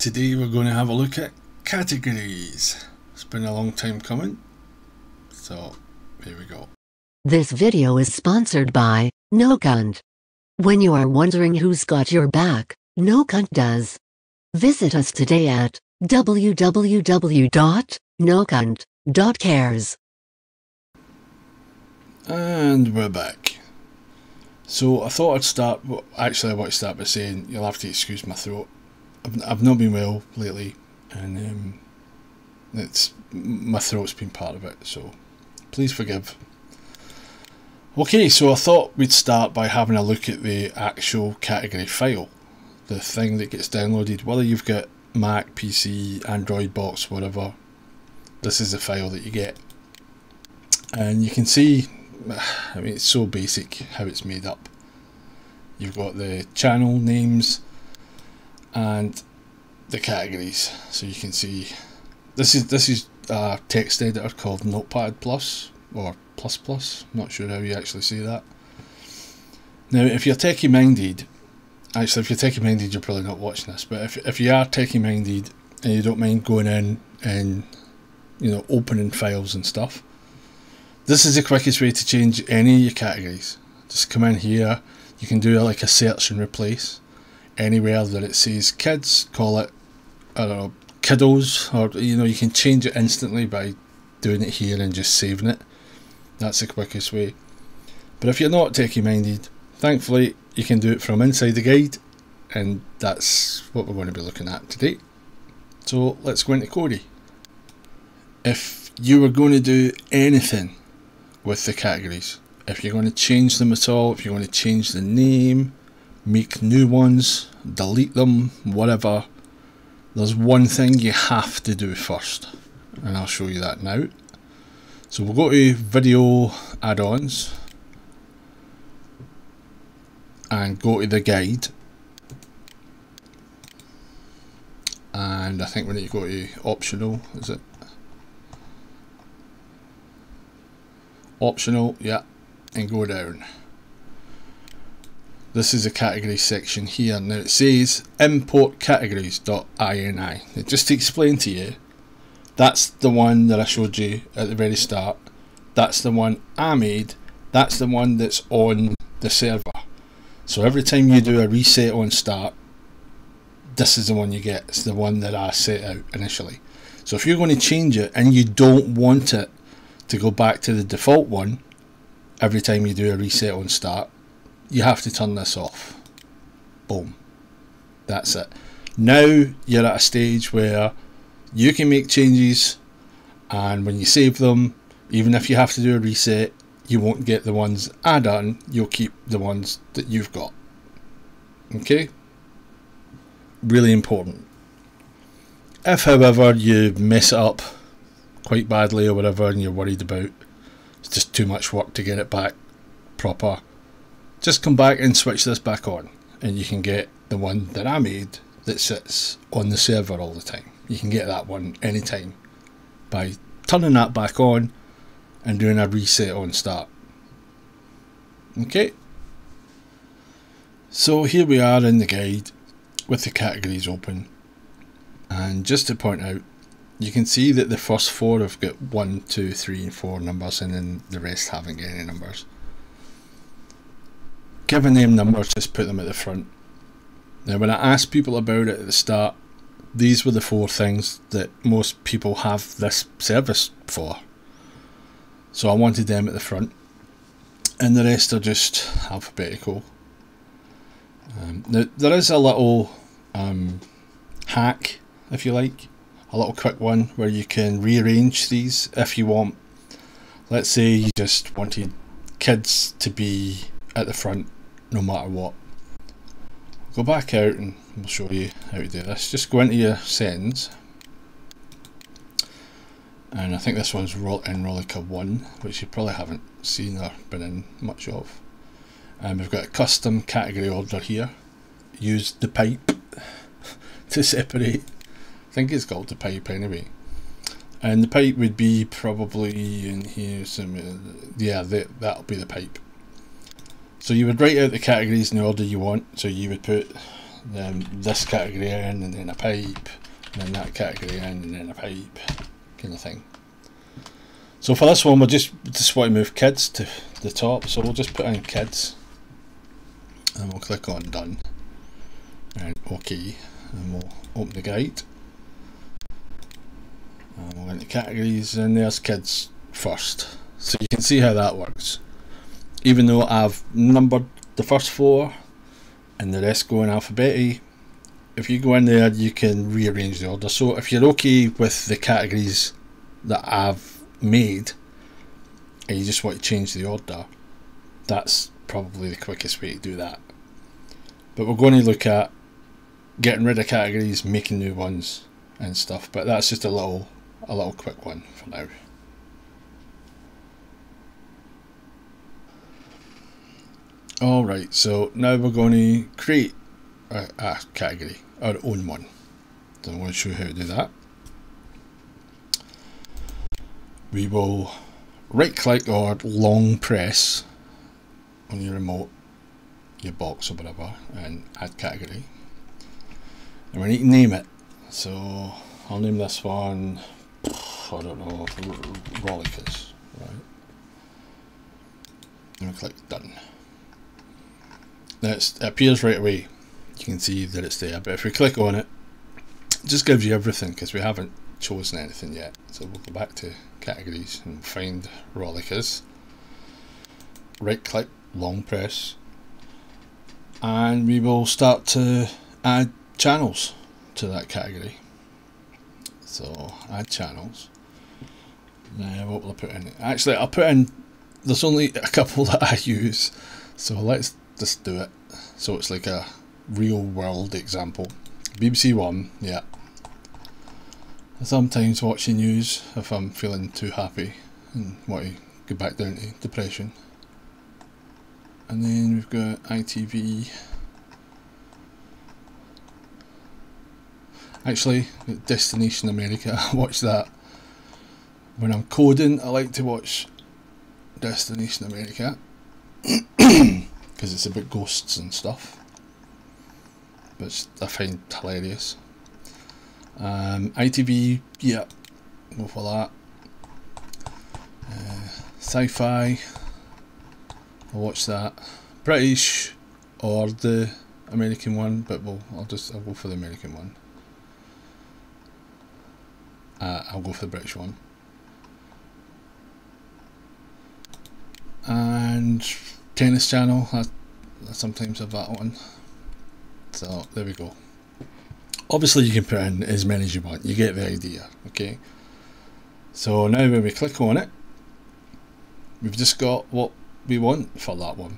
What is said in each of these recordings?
Today we're going to have a look at categories. It's been a long time coming, so here we go. This video is sponsored by No Cunt. When you are wondering who's got your back, No Cunt does. Visit us today at www.nocunt.cares. And we're back. So I thought I'd start, well, actually I want to start by saying you'll have to excuse my throat. I've not been well lately, and my throat's been part of it, so please forgive. Okay, so I thought we'd start by having a look at the actual category file, the thing that gets downloaded, whether you've got Mac, PC, Android box, whatever. This is the file that you get, and you can see, I mean, it's so basic how it's made up. You've got the channel names and the categories, so you can see this is a text editor called Notepad Plus or Plus Plus, not sure how you actually say that. Now if you're techie minded, actually if you're techie minded you're probably not watching this, but if you are techie minded and you don't mind going in and, you know, opening files and stuff, this is the quickest way to change any of your categories. Just come in here, you can do like a search and replace. Anywhere that it says kids, call it, I don't know, kiddos, or, you know, you can change it instantly by doing it here and just saving it. That's the quickest way. But if you're not techie minded, thankfully you can do it from inside the guide, and that's what we're going to be looking at today. So let's go into Cody. If you were going to do anything with the categories, if you're going to change them at all, if you're going to change the name, make new ones, delete them, whatever, there's one thing you have to do first, and I'll show you that now. So we'll go to video add-ons and go to the guide, and I think we need to go to optional, is it? Optional, yeah, and go down. This is the category section here. Now it says import categories.ini. Just to explain to you, that's the one that I showed you at the very start. That's the one I made. That's the one that's on the server. So every time you do a reset on start, this is the one you get. It's the one that I set out initially. So if you're going to change it and you don't want it to go back to the default one every time you do a reset on start, you have to turn this off. Boom. That's it. Now you're at a stage where you can make changes, and when you save them, even if you have to do a reset, you won't get the ones I done, you'll keep the ones that you've got. Okay? Really important. If however you mess it up quite badly or whatever and you're worried about it's just too much work to get it back proper, just come back and switch this back on, and you can get the one that I made that sits on the server all the time. You can get that one anytime by turning that back on and doing a reset on start. Okay, so here we are in the guide with the categories open, and just to point out, you can see that the first four have got 1, 2, 3 and 4 numbers, and then the rest haven't got any numbers. Given them numbers, just put them at the front. Now when I asked people about it at the start, these were the 4 things that most people have this service for. So I wanted them at the front, and the rest are just alphabetical. Now there is a little hack, if you like, a little quick one where you can rearrange these if you want. Let's say you just wanted kids to be at the front no matter what. Go back out and we'll show you how to do this. Just go into your settings, and I think this one's in Rollica 1, which you probably haven't seen or been in much of. We've got a custom category order here. Use the pipe to separate. I think it's called the pipe anyway. And the pipe would be probably in here somewhere. Yeah, that'll be the pipe. So you would write out the categories in the order you want. So you would put this category in, and then a pipe, and then that category in, and then a pipe, kind of thing. So for this one, we just want to move kids to the top, so we'll just put in kids, and we'll click on done, and OK, and we'll open the guide, and we'll go into categories, and there's kids first. So you can see how that works. Even though I've numbered the first 4 and the rest go in alphabetically, if you go in there you can rearrange the order. So if you're okay with the categories that I've made and you just want to change the order, that's probably the quickest way to do that. But we're going to look at getting rid of categories, making new ones and stuff, but that's just a little quick one for now. Alright, so now we're going to create a category, our own one. So I'm going to show you how to do that. We will right click or long press on your remote, your box or whatever, and add category. And we need to name it. So I'll name this one, I don't know, Rollicers, right? And we click done. Now it appears right away. You can see that it's there, but if we click on it, it just gives you everything because we haven't chosen anything yet. So we'll go back to categories and find Rollicers. Right click, long press, and we will start to add channels to that category. So add channels. Now what will I put in? Actually, I'll put in, there's only a couple that I use, so let's just do it. So it's like a real world example. BBC One, yeah. I sometimes watch the news if I'm feeling too happy and want to go back down to depression. And then we've got ITV. Actually, Destination America, I watch that. When I'm coding, I like to watch Destination America because it's about ghosts and stuff, which I find hilarious. ITV, yeah, go for that. Sci-fi, I'll watch that. British or the American one, but I'll go for the American one. I'll go for the British one. And tennis channel, I sometimes have that one. So there we go. Obviously you can put in as many as you want, you get the idea, okay? So now when we click on it, we've just got what we want for that one.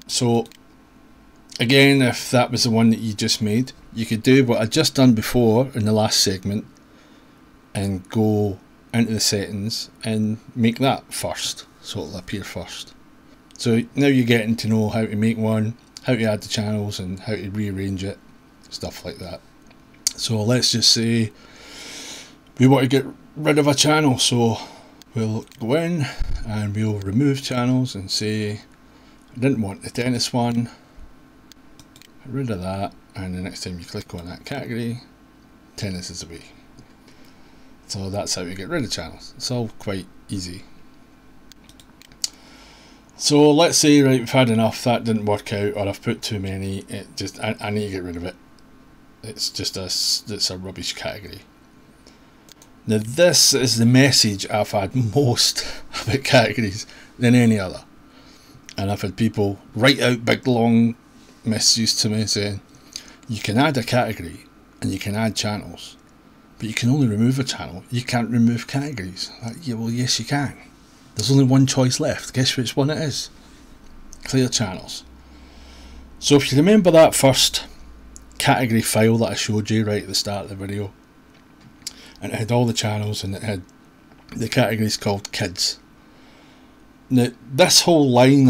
So again, if that was the one that you just made, you could do what I just done before in the last segment and go into the settings and make that first, so it'll appear first. So now you're getting to know how to make one, how to add the channels and how to rearrange it, stuff like that. So let's just say we want to get rid of a channel, so we'll go in and we'll remove channels and say I didn't want the tennis one, get rid of that, and the next time you click on that category, tennis is away. So that's how you get rid of channels. It's all quite easy. So let's say, right, we've had enough, that didn't work out, or I've put too many, I need to get rid of it. It's just it's a rubbish category. Now this is the message I've had most about categories than any other. And I've had people write out big long messages to me saying, you can add a category and you can add channels, but you can only remove a channel, you can't remove categories. Like, yeah, well, yes you can. There's only one choice left. Guess which one it is? Clear channels. So if you remember that first category file that I showed you right at the start of the video, and it had all the channels and it had the categories called kids. Now this whole line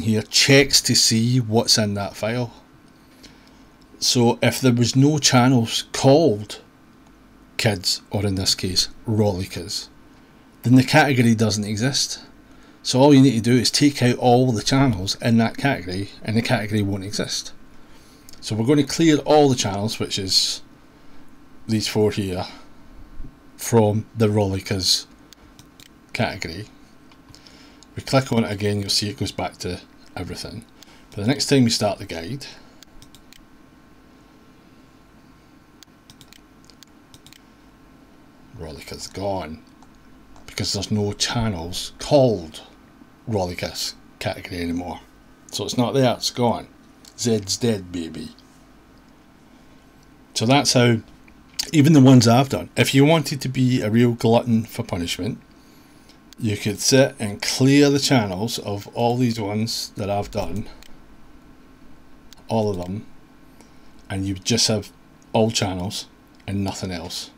here checks to see what's in that file. So if there was no channels called kids, or in this case Rollicers, then the category doesn't exist. So all you need to do is take out all the channels in that category and the category won't exist. So we're going to clear all the channels, which is these 4 here, from the Rollicas category. We click on it again, you'll see it goes back to everything. But the next time we start the guide, Rollica's gone, because there's no channels called Rollicas category anymore. So it's not there, it's gone. Zed's dead, baby. So that's how, even the ones I've done, if you wanted to be a real glutton for punishment, you could sit and clear the channels of all these ones that I've done, all of them, and you just have all channels and nothing else,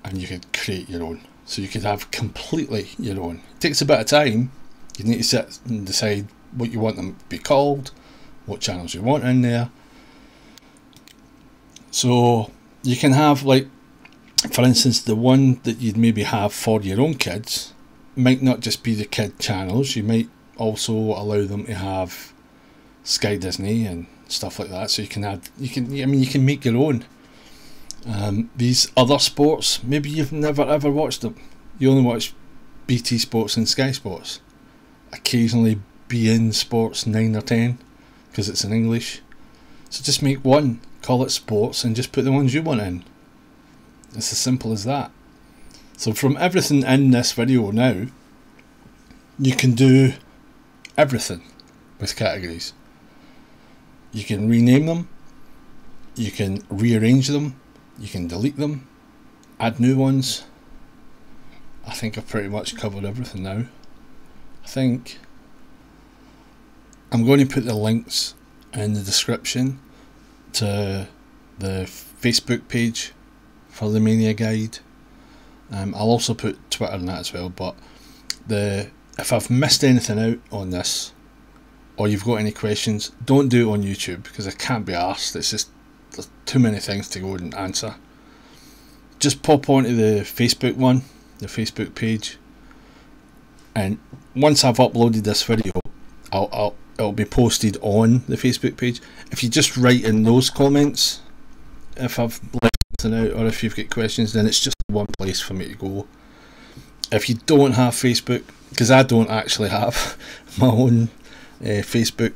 and you could create your own. So you could have completely your own. It takes a bit of time. You need to sit and decide what you want them to be called, what channels you want in there. So you can have, like, for instance, the one that you'd maybe have for your own kids might not just be the kid channels. You might also allow them to have Sky Disney and stuff like that. So you can add, you can make your own. These other sports, maybe you've never ever watched them. You only watch BT Sports and Sky Sports. Occasionally beIN Sports 9 or 10 because it's in English. So just make one, call it sports, and just put the ones you want in. It's as simple as that. So from everything in this video now, you can do everything with categories. You can rename them, you can rearrange them, you can delete them, add new ones. I think I've pretty much covered everything now. I think I'm going to put the links in the description to the Facebook page for the Mania guide. I'll also put Twitter in that as well, but if I've missed anything out on this, or you've got any questions, don't do it on YouTube because I can't be arsed. It's just, there's too many things to go and answer. Just pop onto the Facebook one, the Facebook page, and once I've uploaded this video, it'll be posted on the Facebook page. If you just write in those comments, if I've left something out or if you've got questions, then it's just one place for me to go. If you don't have Facebook, because I don't actually have my own Facebook,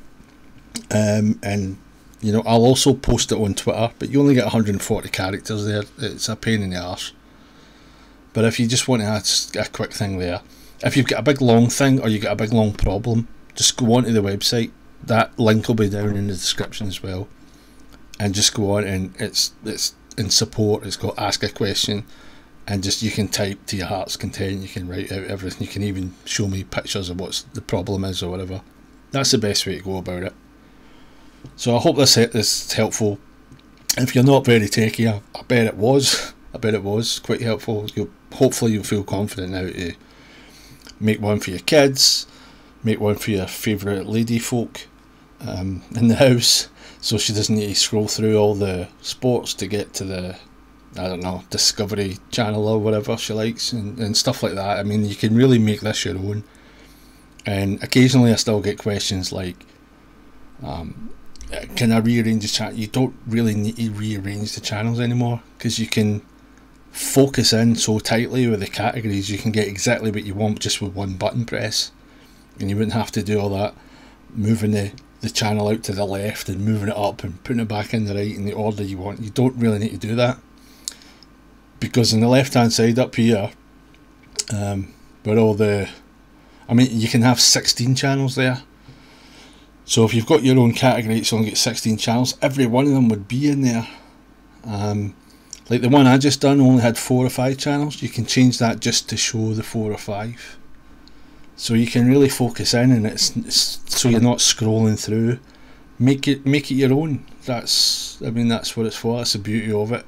and you know, I'll also post it on Twitter, but you only get 140 characters there. It's a pain in the arse. But if you just want to add a quick thing there, if you've got a big long thing or you get a big long problem, just go onto the website. That link will be down in the description as well, and just go on, and it's in support. It's got ask a question, and just you can type to your heart's content. You can write out everything. You can even show me pictures of what the problem is or whatever. That's the best way to go about it. So I hope this is helpful. If you're not very techy, I bet it was. I bet it was quite helpful. Hopefully you'll feel confident now to make one for your kids, make one for your favourite lady folk in the house, so she doesn't need to scroll through all the sports to get to the, I don't know, Discovery Channel or whatever she likes, and stuff like that. I mean, you can really make this your own. And occasionally I still get questions like, can I rearrange the channel? You don't really need to rearrange the channels anymore, because you can focus in so tightly with the categories. You can get exactly what you want just with one button press, and you wouldn't have to do all that moving the channel out to the left and moving it up and putting it back in the right in the order you want. You don't really need to do that, because on the left hand side up here, where all the, I mean, you can have 16 channels there. So if you've got your own category, it's only got 16 channels. Every one of them would be in there. Like the one I just done only had 4 or 5 channels. You can change that just to show the 4 or 5. So you can really focus in, and it's so you're not scrolling through. Make it your own. That's what it's for. That's the beauty of it.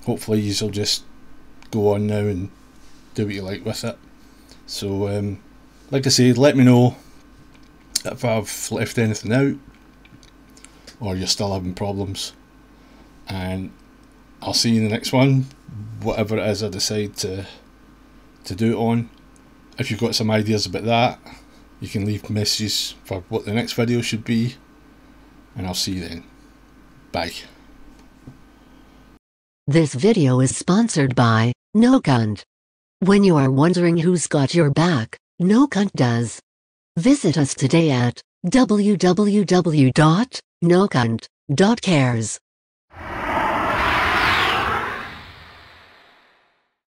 Hopefully you'll just go on now and do what you like with it. So like I said, let me know if I've left anything out or you're still having problems, and I'll see you in the next one, whatever it is I decide to do it on. if you've got some ideas about that, you can leave messages for what the next video should be, and I'll see you then. Bye. This video is sponsored by No Cunt. When you are wondering who's got your back, No Cunt does. Visit us today at www.nocunt.cares.